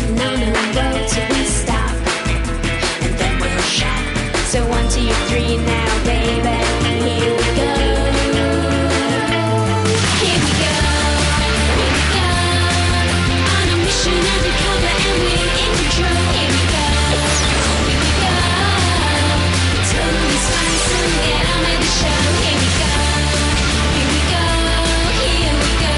Sitting on the road till we stop, and then we'll shop. So 1, 2, 3 now, baby. Here we go. Here we go. Here we go. On a mission undercover, and we're in control. Here we go. Here we go. Totally spice and get on with the show. Here we go. Here we go. Here we go.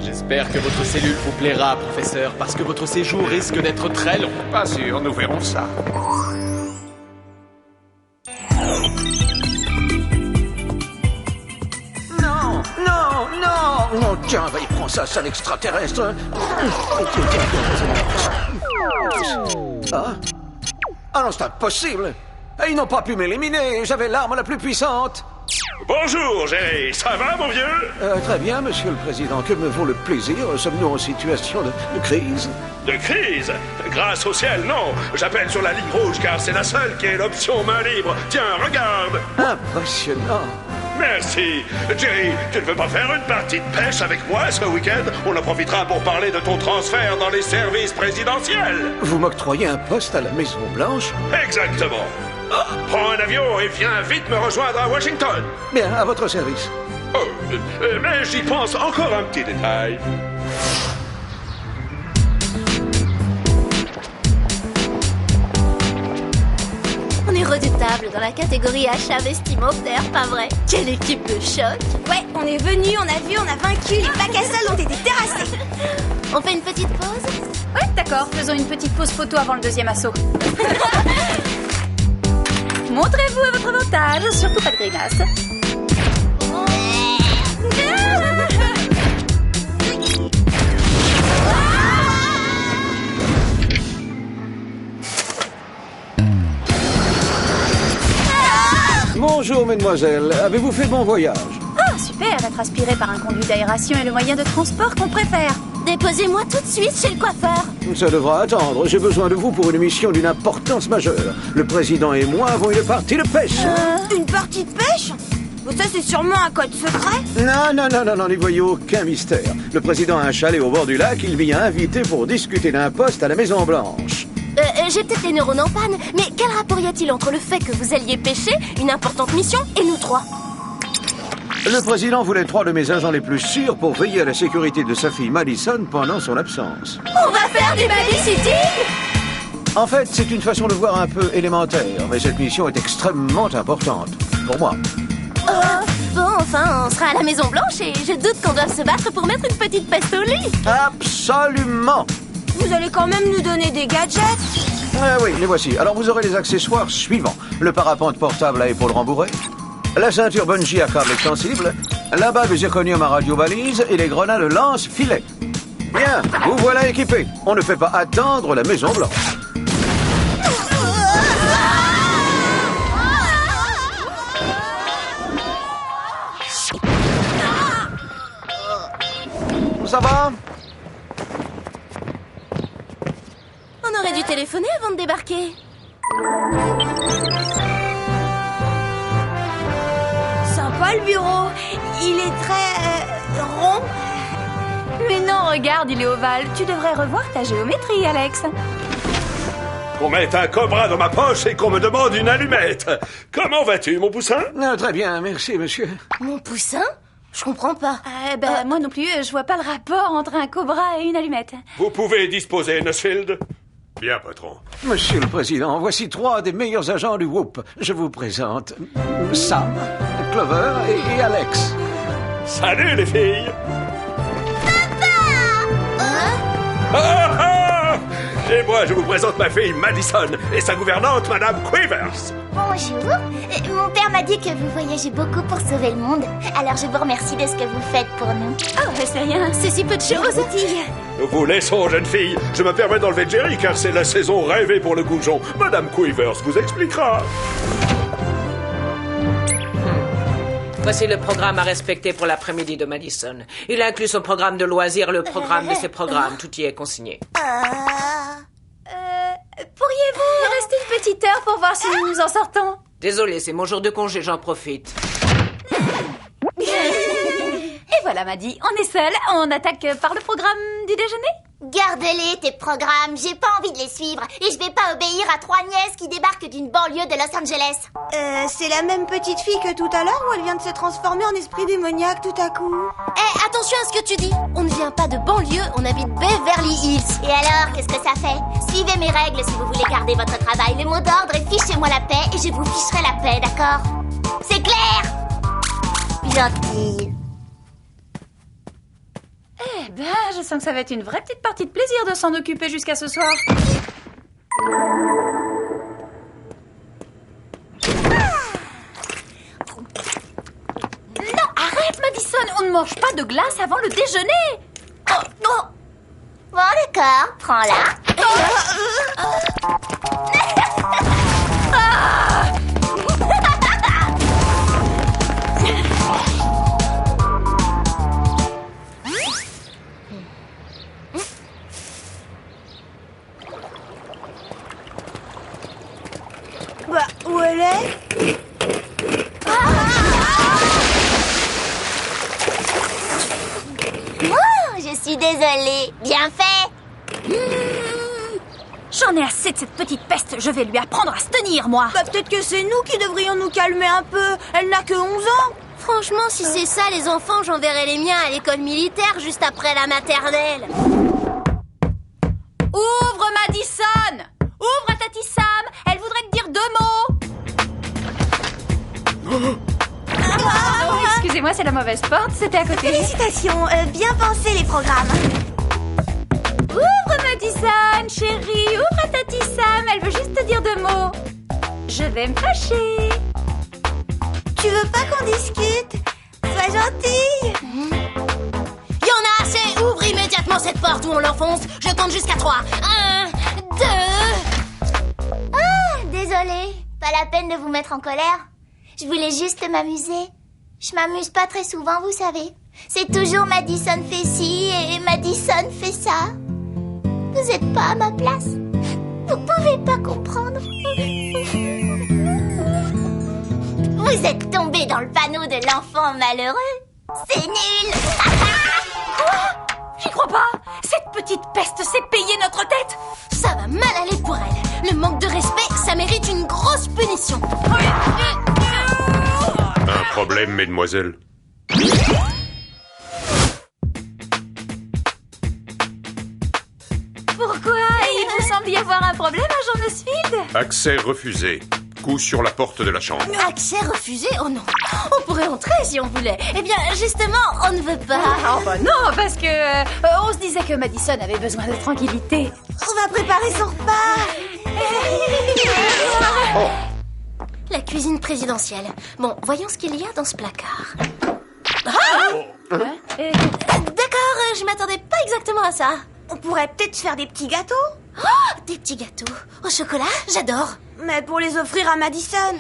J'espère que votre cellule vous plaira, professeur, parce que votre séjour risque d'être très long. Pas sûr, nous verrons ça. Non, non, non. Non, tiens, va y prendre ça, sale extraterrestre. Ah, ah non, c'est impossible. Ils n'ont pas pu m'éliminer, j'avais l'arme la plus puissante. Bonjour, Jerry. Ça va, mon vieux? Très bien, monsieur le président. Que me vaut le plaisir? Sommes-nous en situation de crise? De crise? Grâce au ciel, non. J'appelle sur la ligne rouge car c'est la seule qui est l'option main libre. Tiens, regarde. Impressionnant. Merci. Jerry, tu ne veux pas faire une partie de pêche avec moi ce week-end? On en profitera pour parler de ton transfert dans les services présidentiels. Vous m'octroyez un poste à la Maison-Blanche? Exactement. Prends un avion et viens vite me rejoindre à Washington. Bien, à votre service. Oh, mais j'y pense encore un petit détail. On est redoutable dans la catégorie achat vestimentaire, pas vrai? Quelle équipe de choc! Ouais, on est venu, on a vu, on a vaincu, les bacs à sable ont été terrassés. On fait une petite pause? Ouais, d'accord, faisons une petite pause photo avant le deuxième assaut. Montrez-vous à votre avantage, surtout pas de grimace. Bonjour, mesdemoiselles. Avez-vous fait bon voyage? Ah, super, être aspiré par un conduit d'aération est le moyen de transport qu'on préfère. Déposez-moi tout de suite chez le coiffeur. Ça devra attendre. J'ai besoin de vous pour une mission d'une importance majeure. Le président et moi avons une partie de pêche. Une partie de pêche? Ça, c'est sûrement un code secret? Non, n'y voyez aucun mystère. Le président a un chalet au bord du lac. Il m'y a invité pour discuter d'un poste à la Maison-Blanche. J'ai peut-être les neurones en panne, mais quel rapport y a-t-il entre le fait que vous alliez pêcher, une importante mission, et nous trois? Le président voulait 3 de mes agents les plus sûrs pour veiller à la sécurité de sa fille Madison pendant son absence. On va faire du babysitting? En fait, c'est une façon de voir un peu élémentaire, mais cette mission est extrêmement importante. Pour moi. Bon, enfin, on sera à la Maison-Blanche et je doute qu'on doive se battre pour mettre une petite peste au lit. Absolument. Vous allez quand même nous donner des gadgets? Oui, les voici. Alors vous aurez les accessoires suivants. Le parapente portable à épaules rembourrées, la ceinture bungee à câble extensible, la bague zirconium à radio-balise et les grenades lance-filet. Bien, vous voilà équipés. On ne fait pas attendre la Maison-Blanche. Ça va? On aurait dû téléphoner avant de débarquer. Sympa le bureau. Il est très rond. Mais non, regarde, il est ovale. Tu devrais revoir ta géométrie, Alex. Qu'on mette un cobra dans ma poche et qu'on me demande une allumette. Comment vas-tu, mon poussin? Très bien, merci, monsieur. Mon poussin? Je comprends pas. Moi non plus, je vois pas le rapport entre un cobra et une allumette. Vous pouvez disposer, Nussfield. Bien, patron. Monsieur le Président, voici 3 des meilleurs agents du Whoop. Je vous présente Sam, Clover et Alex. Salut, les filles. Hein? Ah, ah! Et moi, je vous présente ma fille Madison et sa gouvernante, Madame Quivers. Bonjour. Mon père m'a dit que vous voyagez beaucoup pour sauver le monde. Alors je vous remercie de ce que vous faites pour nous. Oh, c'est rien, c'est si peu de choses. Nous vous laissons, jeune fille. Je me permets d'enlever Jerry car c'est la saison rêvée pour le goujon. Madame Quivers vous expliquera. Voici le programme à respecter pour l'après-midi de Madison. Il inclut son programme de loisirs, le programme de ses programmes. Tout y est consigné. savoir si nous nous en sortons. Désolé, c'est mon jour de congé, j'en profite. Et voilà, Maddy, on est seul. On attaque par le programme du déjeuner. Garde-les, tes programmes. J'ai pas envie de les suivre. Et je vais pas obéir à 3 nièces qui débarquent d'une banlieue de Los Angeles. C'est la même petite fille que tout à l'heure ou elle vient de se transformer en esprit démoniaque tout à coup? Attention à ce que tu dis. On ne vient pas de banlieue, on habite Beverly Hills. Et alors, qu'est-ce que ça fait? Suivez mes règles si vous voulez garder votre travail. Le mot d'ordre est fichez-moi la paix et je vous ficherai la paix, d'accord? C'est clair? Gentil. Eh ben, je sens que ça va être une vraie petite partie de plaisir de s'en occuper jusqu'à ce soir. Non, arrête, Madison, on ne mange pas de glace avant le déjeuner. Oh, non. Bon, d'accord, prends-la. Bah, où elle est? Oh, je suis désolée. Bien fait. J'en ai assez de cette petite peste. Je vais lui apprendre à se tenir, moi. Bah, peut-être que c'est nous qui devrions nous calmer un peu. Elle n'a que 11 ans. Franchement, si c'est ça, les enfants, j'enverrai les miens à l'école militaire juste après la maternelle. Ouvre, Madison. Ouvre à Tati Sam. Elle voudrait te dire 2 mots. Oh, excusez-moi, c'est la mauvaise porte. C'était à côté. Félicitations, bien pensé les programmes. Ouvre, Madison, chérie. Ouvre à Tati Sam. Elle veut juste te dire 2 mots. Je vais me fâcher. Tu veux pas qu'on discute? Sois gentille. Y'en a assez. Ouvre immédiatement cette porte où on l'enfonce. Je compte jusqu'à 3. 1, 2... Ah, désolée. Pas la peine de vous mettre en colère. Je voulais juste m'amuser. Je m'amuse pas très souvent, vous savez. C'est toujours Madison fait ci et Madison fait ça. Vous êtes pas à ma place. Vous pouvez pas comprendre. Vous êtes tombé dans le panneau de l'enfant malheureux. C'est nul. J'y crois pas. Cette petite peste s'est payée notre tête. Ça va mal aller pour elle. Le manque de respect, ça mérite une grosse punition. Un problème, mesdemoiselles? Pourquoi? Il vous semble y avoir un problème, agent Nussfield? Accès refusé. Coup sur la porte de la chambre. Accès refusé? Oh non. On pourrait entrer si on voulait. Eh bien, justement, on ne veut pas. Oh bah non, parce que on se disait que Madison avait besoin de tranquillité. On va préparer son repas. La cuisine présidentielle. Bon, voyons ce qu'il y a dans ce placard. D'accord, je m'attendais pas exactement à ça. On pourrait peut-être faire des petits gâteaux. Oh, des petits gâteaux. Au chocolat, j'adore. Mais pour les offrir à Madison,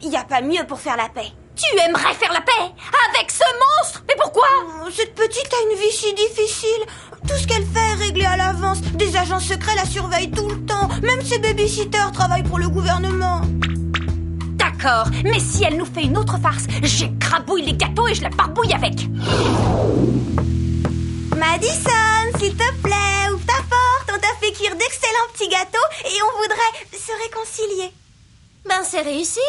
il n'y a pas mieux pour faire la paix. Tu aimerais faire la paix avec ce monstre? Mais pourquoi? Cette petite a une vie si difficile. Tout ce qu'elle fait est réglé à l'avance. Des agents secrets la surveillent tout le temps. Même ses babysitters travaillent pour le gouvernement. D'accord, mais si elle nous fait une autre farce, j'écrabouille les gâteaux et je la barbouille avec. Madison, s'il te plaît, ouvre ta porte. On t'a fait cuire d'excellents petits gâteaux et on voudrait se réconcilier. Ben, c'est réussi.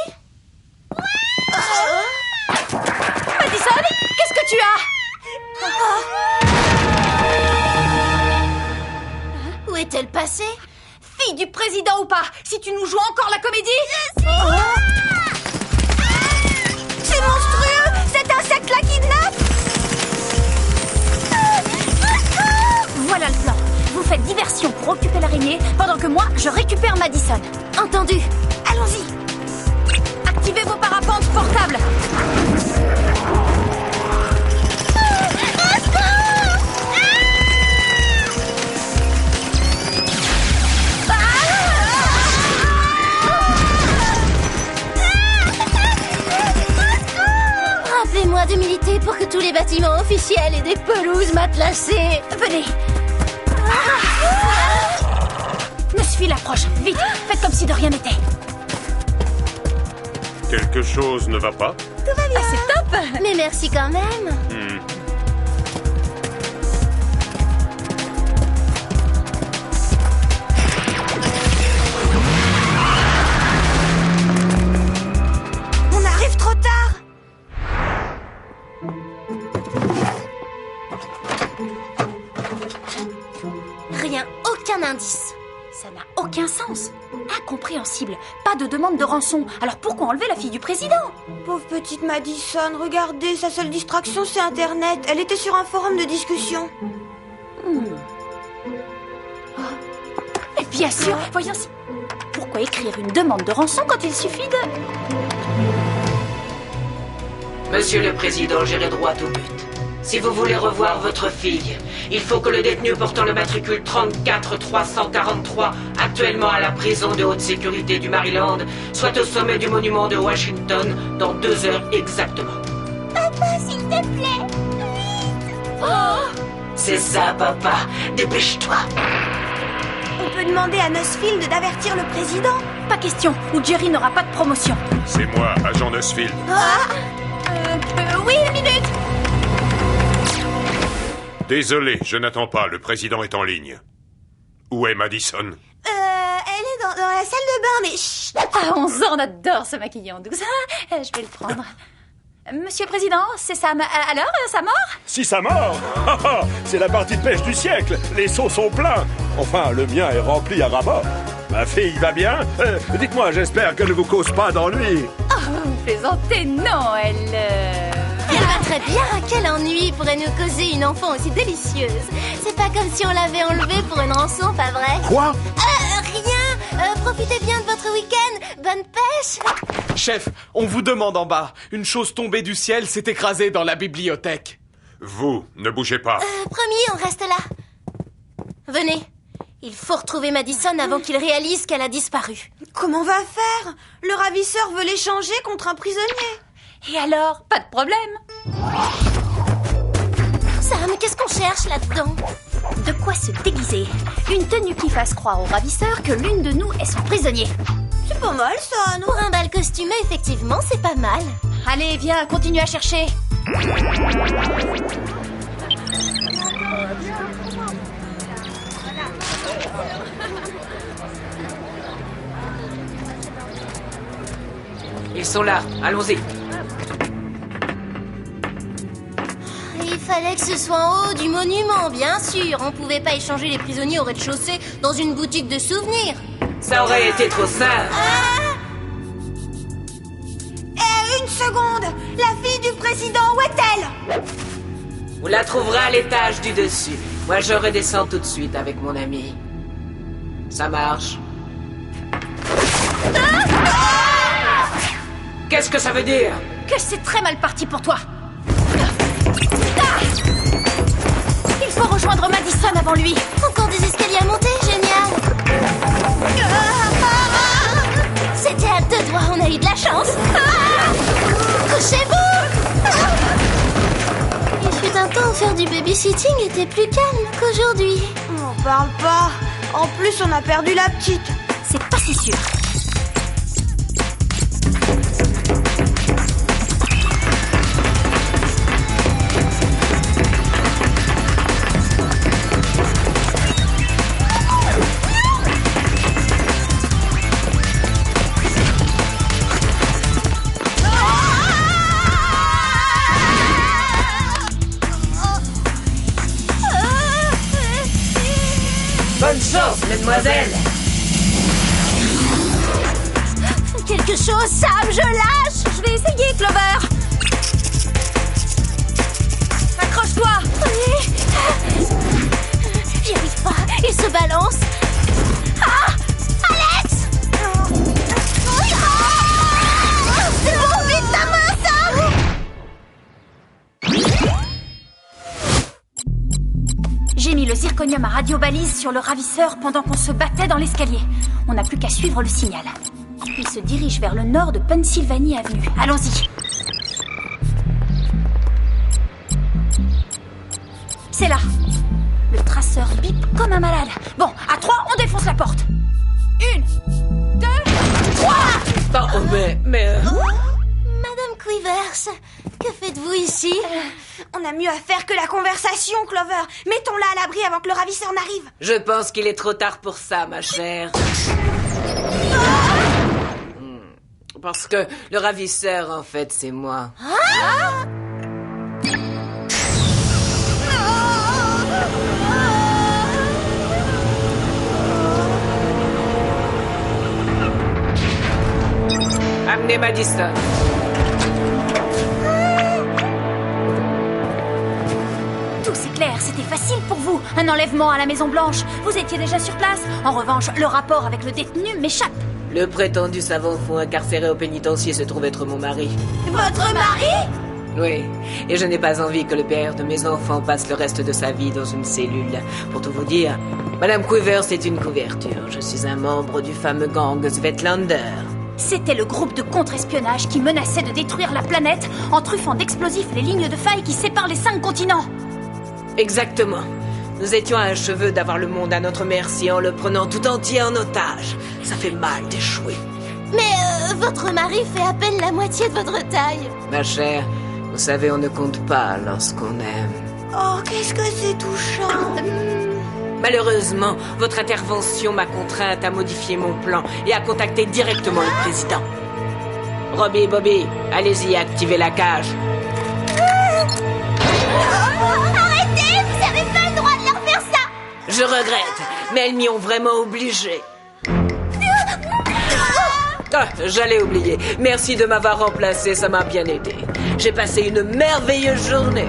Madison, qu'est-ce que tu as? Où est-elle passée? Fille du président ou pas, si tu nous joues encore la comédie... C'est monstrueux. Cet insecte-là kidnappe. Voilà le plan. Vous faites diversion pour occuper l'araignée, pendant que moi, je récupère Madison. Entendu. Allons-y. Activez vos parapentes portables. Rappelez-moi de militer pour que tous les bâtiments officiels aient des pelouses matelassées. Venez. Nussfield approche. Vite, faites comme si de rien n'était. Quelque chose ne va pas? Tout va bien. Ah, c'est top. Mais merci quand même. On arrive trop tard. Rien, aucun indice. Ça n'a aucun sens. Incompréhensible. Pas de demande de rançon. Alors pourquoi enlever la fille du président? Pauvre petite Madison, regardez, sa seule distraction c'est Internet. Elle était sur un forum de discussion. Mais bien sûr, voyons si... Pourquoi écrire une demande de rançon quand il suffit de... Monsieur le Président, j'irai droit au but. Si vous voulez revoir votre fille, il faut que le détenu portant le matricule 34343, actuellement à la prison de haute sécurité du Maryland, soit au sommet du monument de Washington dans 2 heures exactement. Papa, s'il te plaît. C'est ça, papa. Dépêche-toi. On peut demander à Nussfield d'avertir le président. Pas question, ou Jerry n'aura pas de promotion. C'est moi, agent Nussfield. Oui, une minute. Désolé, je n'attends pas, le président est en ligne. Où est Madison? Elle est dans la salle de bain, mais chut. À 11 ans, on adore se maquiller en douce. Je vais le prendre. Monsieur le Président, c'est Sam. Alors, sa mort? Si ça mort. C'est la partie de pêche du siècle. Les seaux sont pleins. Enfin, le mien est rempli à ras-bord. Ma fille va bien? Dites-moi, j'espère qu'elle ne vous cause pas d'ennui. Oh, vous plaisantez, non, elle va très bien. Quel ennui pourrait nous causer une enfant aussi délicieuse. C'est pas comme si on l'avait enlevée pour une rançon, pas vrai? Quoi? Rien. Profitez bien de votre week-end. Bonne pêche. Chef, on vous demande en bas. Une chose tombée du ciel s'est écrasée dans la bibliothèque. Vous, ne bougez pas. Promis, on reste là. Venez. Il faut retrouver Madison avant qu'il réalise qu'elle a disparu. Comment on va faire? Le ravisseur veut l'échanger contre un prisonnier. Et alors, pas de problème. Sam, qu'est-ce qu'on cherche là-dedans? De quoi se déguiser? Une tenue qui fasse croire au ravisseur que l'une de nous est son prisonnier. C'est pas mal ça, non? Pour un bal costumé, effectivement, c'est pas mal. Allez, viens, continue à chercher. Ils sont là, allons-y. Il fallait que ce soit en haut du monument, bien sûr. On pouvait pas échanger les prisonniers au rez-de-chaussée dans une boutique de souvenirs. Ça aurait été trop simple. Une seconde. La fille du président, où est-elle? Vous la trouverez à l'étage du dessus. Moi, je redescends tout de suite avec mon ami. Ça marche. Qu'est-ce que ça veut dire? Que c'est très mal parti pour toi. Il faut rejoindre Madison avant lui. Encore des escaliers à monter, génial. C'était à 2 doigts, on a eu de la chance. Couchez-vous. Il fut un temps où faire du babysitting était plus calme qu'aujourd'hui. On parle pas. En plus, on a perdu la petite. C'est pas si sûr. Bonne chance, mademoiselle. Quelque chose, Sam, je lâche. Je vais essayer, Clover. Accroche-toi. Oui. J'y arrive pas, il se balance. Ah, Alex. C'est bon, vite ta main, Sam. J'ai mis le zirconium à radiobalise sur le ravisseur pendant qu'on se battait dans l'escalier. On n'a plus qu'à suivre le signal. Il se dirige vers le nord de Pennsylvanie Avenue. Allons-y. C'est là. Le traceur bip comme un malade. Bon, à 3, on défonce la porte. 1, 2, 3. Oh, mais... Quivers, que faites-vous ici? On a mieux à faire que la conversation, Clover. Mettons-la à l'abri avant que le ravisseur n'arrive. Je pense qu'il est trop tard pour ça, ma chère. Parce que le ravisseur, en fait, c'est moi. Amenez Madison. Tout c'est clair, c'était facile pour vous. Un enlèvement à la Maison Blanche. Vous étiez déjà sur place. En revanche, le rapport avec le détenu m'échappe. Le prétendu savant fou incarcéré au pénitencier se trouve être mon mari. Votre mari? Oui, et je n'ai pas envie que le père de mes enfants passe le reste de sa vie dans une cellule. Pour tout vous dire, Madame Quivers est une couverture. Je suis un membre du fameux gang Svetlander. C'était le groupe de contre-espionnage qui menaçait de détruire la planète en truffant d'explosifs les lignes de faille qui séparent les 5 continents. Exactement. Nous étions à un cheveu d'avoir le monde à notre merci en le prenant tout entier en otage. Ça fait mal d'échouer. Mais votre mari fait à peine la moitié de votre taille. Ma chère, vous savez, on ne compte pas lorsqu'on aime. Oh, qu'est-ce que c'est touchant. Malheureusement, votre intervention m'a contrainte à modifier mon plan et à contacter directement le président. Robbie et Bobby, allez-y, activez la cage. Arrêtez, vous avez pas le droit de leur faire ça. Je regrette, mais elles m'y ont vraiment obligé. Ah, j'allais oublier. Merci de m'avoir remplacé, ça m'a bien aidé. J'ai passé une merveilleuse journée.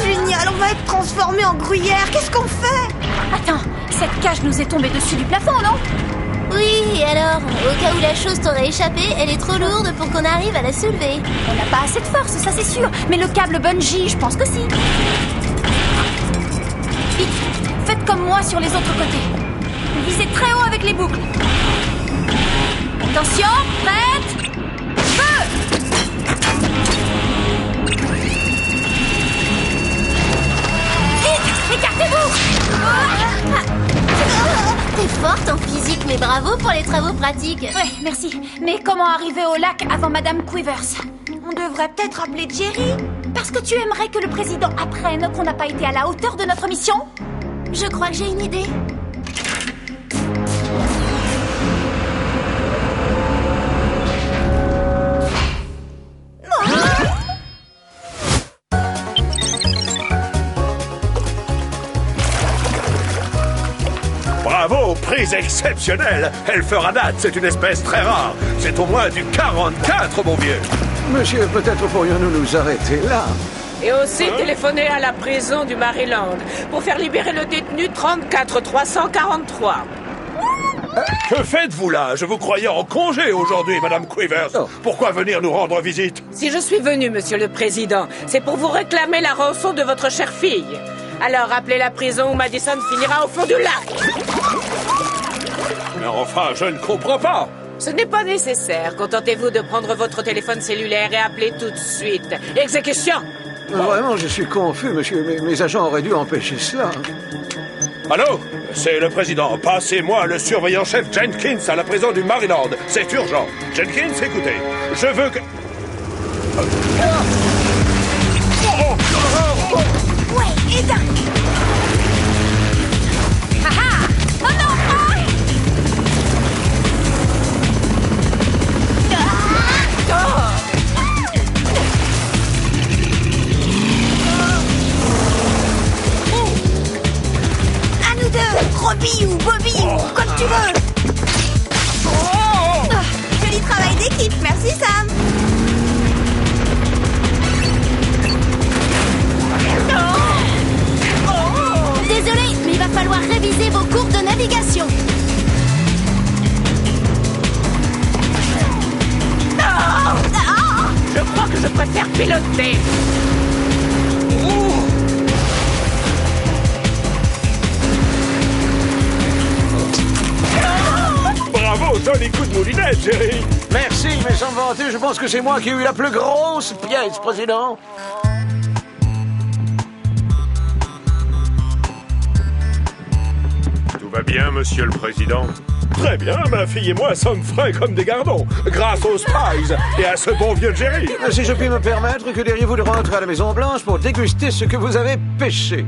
Génial, on va être transformés en gruyère. Qu'est-ce qu'on fait? Attends, cette cage nous est tombée dessus du plafond, non? Oui, et alors, au cas où la chose t'aurait échappé, elle est trop lourde pour qu'on arrive à la soulever. On n'a pas assez de force, ça c'est sûr. Mais le câble bungee, je pense que si. Vite, faites comme moi sur les autres côtés. Visez très haut avec les boucles. Attention, prête, feu! Vite, écartez-vous! T'es forte en physique, mais bravo pour les travaux pratiques. Ouais, merci. Mais comment arriver au lac avant Madame Quivers? On devrait peut-être appeler Jerry. Parce que tu aimerais que le président apprenne qu'on n'a pas été à la hauteur de notre mission? Je crois que j'ai une idée. Bravo, prise exceptionnelle. Elle fera date, c'est une espèce très rare. C'est au moins du 44, mon vieux. Monsieur, peut-être pourrions-nous nous arrêter là? Et aussi téléphoner à la prison du Maryland pour faire libérer le détenu 34343. Que faites-vous là? Je vous croyais en congé aujourd'hui, Madame Quivers. Oh. Pourquoi venir nous rendre visite? Si je suis venu, Monsieur le Président, c'est pour vous réclamer la rançon de votre chère fille. Alors appelez la prison où Madison finira au fond du lac. Mais enfin, je ne comprends pas. Ce n'est pas nécessaire. Contentez-vous de prendre votre téléphone cellulaire et appelez tout de suite. Exécution! Vraiment, je suis confus, monsieur. Mes agents auraient dû empêcher cela. Allô? C'est le président. Passez-moi le surveillant-chef Jenkins à la prison du Maryland. C'est urgent. Jenkins, écoutez. Je veux que... Ouais, et d'un. Haha! Oh non! Ah! À nous deux, Robbie ou Bobby, ou comme tu veux. Joli travail d'équipe, merci Sam. Désolé, mais il va falloir réviser vos cours de navigation. Je crois que je préfère piloter. Bravo, joli coup de moulinette, Jerry. Merci, mais sans me vanter, je pense que c'est moi qui ai eu la plus grosse pièce, président. Tout va bien, monsieur le président? Très bien, ma fille et moi sommes frais comme des gardons, grâce aux Spies et à ce bon vieux Jerry. Si je puis me permettre, que diriez-vous de rentrer à la Maison Blanche pour déguster ce que vous avez pêché?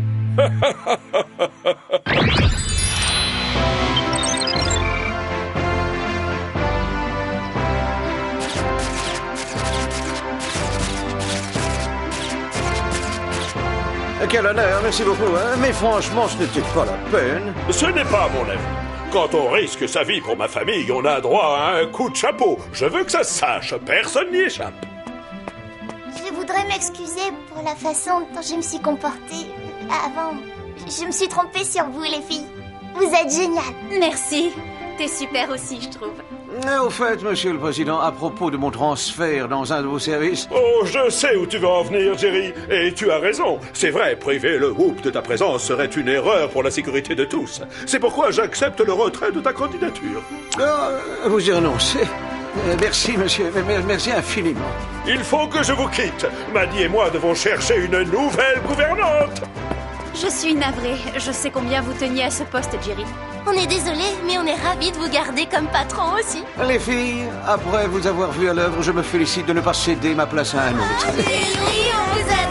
Quel honneur, merci beaucoup, hein? Mais franchement, ce n'était pas la peine. Ce n'est pas mon avis. Quand on risque sa vie pour ma famille, on a droit à un coup de chapeau. Je veux que ça se sache, personne n'y échappe. Je voudrais m'excuser pour la façon dont je me suis comportée avant. Je me suis trompée sur vous, les filles. Vous êtes géniales. Merci. T'es super aussi, je trouve. Au fait, monsieur le président, à propos de mon transfert dans un de vos services... Oh, je sais où tu veux en venir, Jerry. Et tu as raison. C'est vrai, priver le Whoop de ta présence serait une erreur pour la sécurité de tous. C'est pourquoi j'accepte le retrait de ta candidature. Vous y renoncez. Merci, monsieur. Merci infiniment. Il faut que je vous quitte. Maddie et moi devons chercher une nouvelle gouvernante. Je suis navrée. Je sais combien vous teniez à ce poste, Jerry. On est désolé, mais on est ravis de vous garder comme patron aussi. Les filles, après vous avoir vu à l'œuvre, je me félicite de ne pas céder ma place à un autre. Oui, on vous adore.